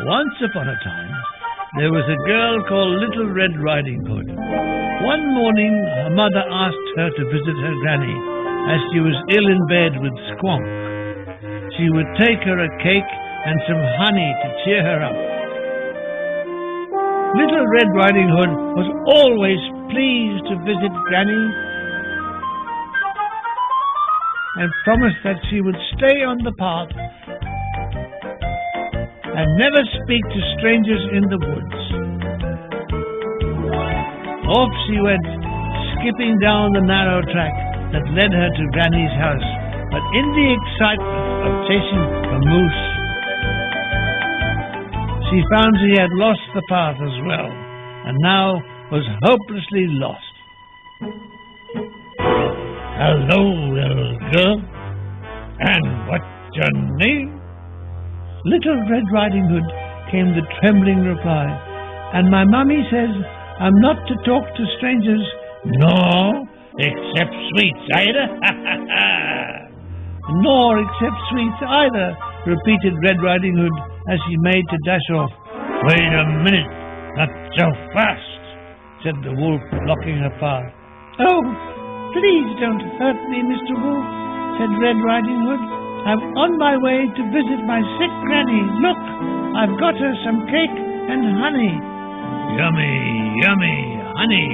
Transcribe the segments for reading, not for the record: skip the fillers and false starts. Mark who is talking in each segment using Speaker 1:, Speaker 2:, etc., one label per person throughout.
Speaker 1: Once upon a time, there was a girl called Little Red Riding Hood. One morning, her mother asked her to visit her granny, as she was ill in bed with squonk. She would take her a cake and some honey to cheer her up. Little Red Riding Hood was always pleased to visit Granny and promised that she would stay on the path and never speak to strangers in the woods. Off she went, skipping down the narrow track that led her to Granny's house, but in the excitement of chasing a moose, she found she had lost the path as well, and now was hopelessly lost.
Speaker 2: Hello, little girl. And what's your name?
Speaker 1: Little Red Riding Hood, came the trembling reply. And my mummy says I'm not to talk to strangers.
Speaker 2: No, except sweets, either.
Speaker 1: Nor except sweets either, repeated Red Riding Hood as she made to dash off.
Speaker 2: Wait a minute, not so fast,
Speaker 1: said the wolf, blocking her path. Oh, please don't hurt me, Mr. Wolf, said Red Riding Hood. I'm on my way to visit my sick granny. Look, I've got her some cake and honey.
Speaker 2: Yummy, yummy honey,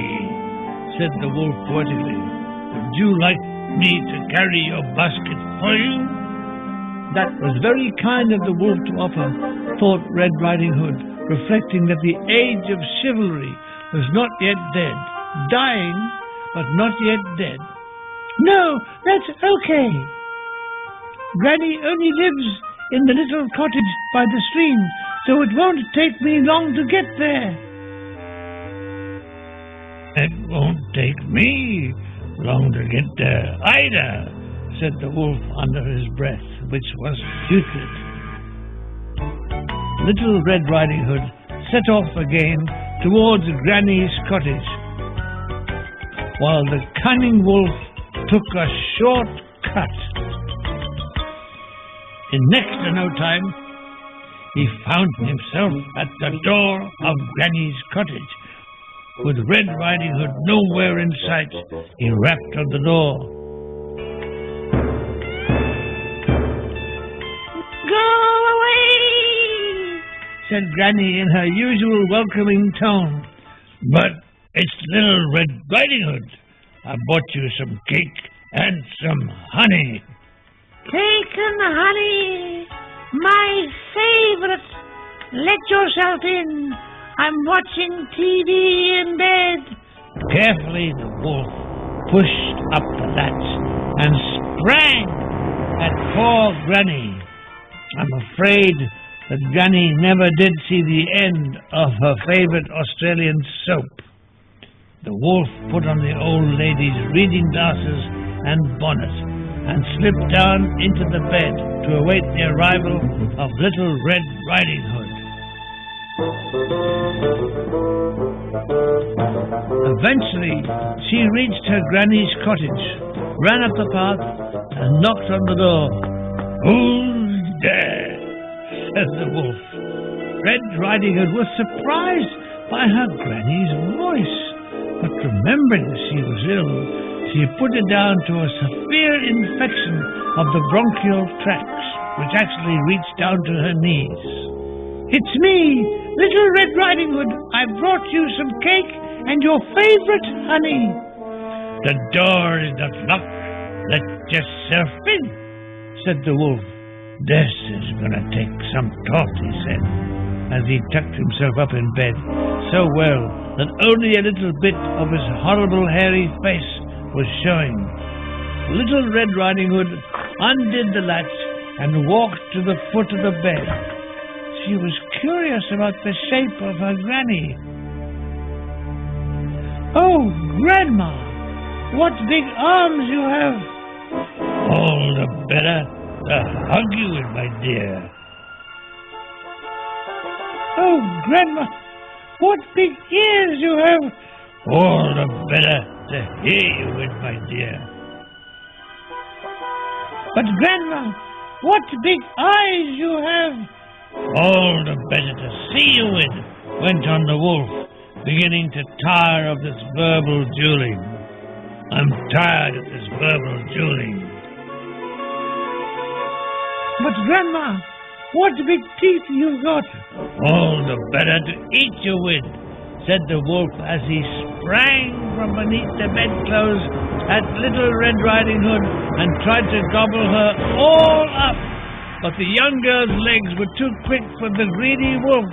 Speaker 1: said the wolf poetically.
Speaker 2: Would you like me to carry your basket for you?
Speaker 1: That was very kind of the wolf to offer, thought Red Riding Hood, reflecting that the age of chivalry was not yet dead. Dying, but not yet dead. No, that's okay. Granny only lives in the little cottage by the stream, so it won't take me long to get there.
Speaker 2: It won't take me long to get there either,
Speaker 1: said the wolf under his breath, which was putrid. Little Red Riding Hood set off again towards Granny's cottage, while the cunning wolf took a short cut. In next to no time, he found himself at the door of Granny's cottage. With Red Riding Hood nowhere in sight, he rapped on the door. Go away, said Granny in her usual welcoming tone.
Speaker 2: But it's Little Red Riding Hood. I bought you some cake and some honey.
Speaker 3: Cake and honey, my favorite. Let yourself in. I'm watching TV in bed.
Speaker 1: Carefully, the wolf pushed up the latch and sprang at poor Granny. I'm afraid that Granny never did see the end of her favorite Australian soap. The wolf put on the old lady's reading glasses and bonnet and slipped down into the bed to await the arrival of Little Red Riding Hood. Eventually, she reached her granny's cottage, ran up the path, and knocked on the door.
Speaker 2: Who's there?
Speaker 1: said the wolf. Red Riding Hood was surprised by her granny's voice, but remembering that she was ill, she put it down to a severe infection of the bronchial tracts, which actually reached down to her knees. It's me, Little Red Riding Hood. I brought you some cake and your favorite honey.
Speaker 2: The door is not locked. Let yourself in,
Speaker 1: said the wolf.
Speaker 2: This is going to take some thought, he said,
Speaker 1: as he tucked himself up in bed so well that only a little bit of his horrible hairy face was showing. Little Red Riding Hood undid the latch and walked to the foot of the bed. She was curious about the shape of her granny. Oh, Grandma, what big arms you have!
Speaker 2: All the better to hug you with, my dear.
Speaker 1: Oh, Grandma, what big ears you have!
Speaker 2: All the better to hear you with, my dear.
Speaker 1: But, Grandma, what big eyes you have! All the better to see you with, went on the wolf, beginning to tire of this verbal dueling. I'm tired of this verbal dueling.
Speaker 3: But, Grandma, what big teeth you've got.
Speaker 1: All the better to eat you with, said the wolf as he sprang from beneath the bedclothes at Little Red Riding Hood and tried to gobble her all up. But the young girl's legs were too quick for the greedy wolf,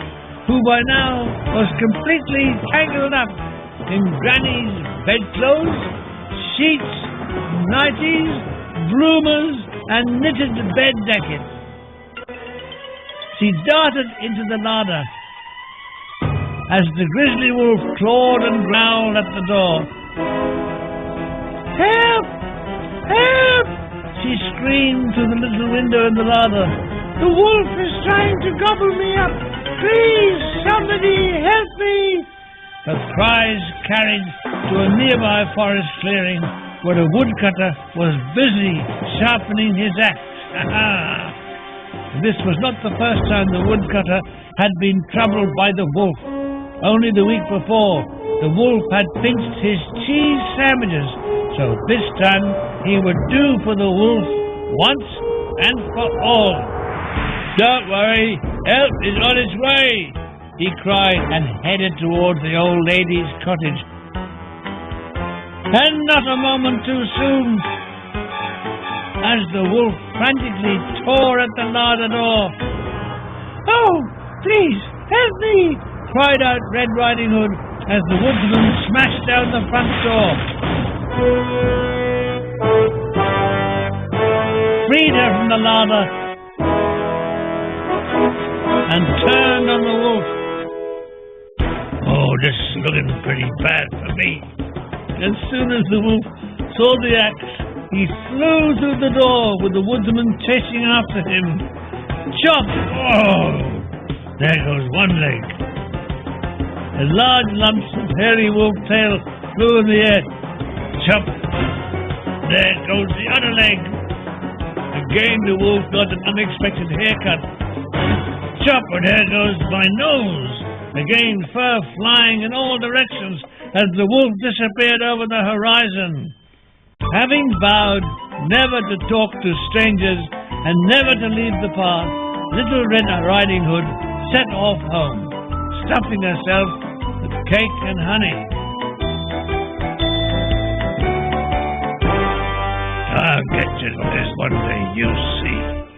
Speaker 1: who by now was completely tangled up in Granny's bedclothes, sheets, nighties, bloomers, and knitted bed jackets. She darted into the larder as the grizzly wolf clawed and growled at the door. "Help! Help!" she screamed through the little window in the larder. "The wolf is trying to gobble me up! Please, somebody help me!" Her cries carried to a nearby forest clearing where a woodcutter was busy sharpening his axe. This was not the first time the woodcutter had been troubled by the wolf. Only the week before, the wolf had pinched his cheese sandwiches, so this time he would do for the wolf once and for all. "Don't worry, help is on its way," he cried and headed towards the old lady's cottage. And not a moment too soon, as the wolf frantically tore at the larder door. "Oh, please, help me!" cried out Red Riding Hood as the woodsman smashed down the front door. Freed her from the larder and turned on the wolf. "Oh, this is looking pretty bad for me." As soon as the wolf saw the axe, he flew through the door with the woodsman chasing after him. Chop! Oh! There goes one leg. A large lumps of hairy wolf tail flew in the air. Chop! There goes the other leg. Again the wolf got an unexpected haircut. Chop! And there goes my nose. Again fur flying in all directions as the wolf disappeared over the horizon. Having vowed never to talk to strangers and never to leave the path, Little Red Riding Hood set off home, stuffing herself with cake and honey. "I'll get you for this one day, you see."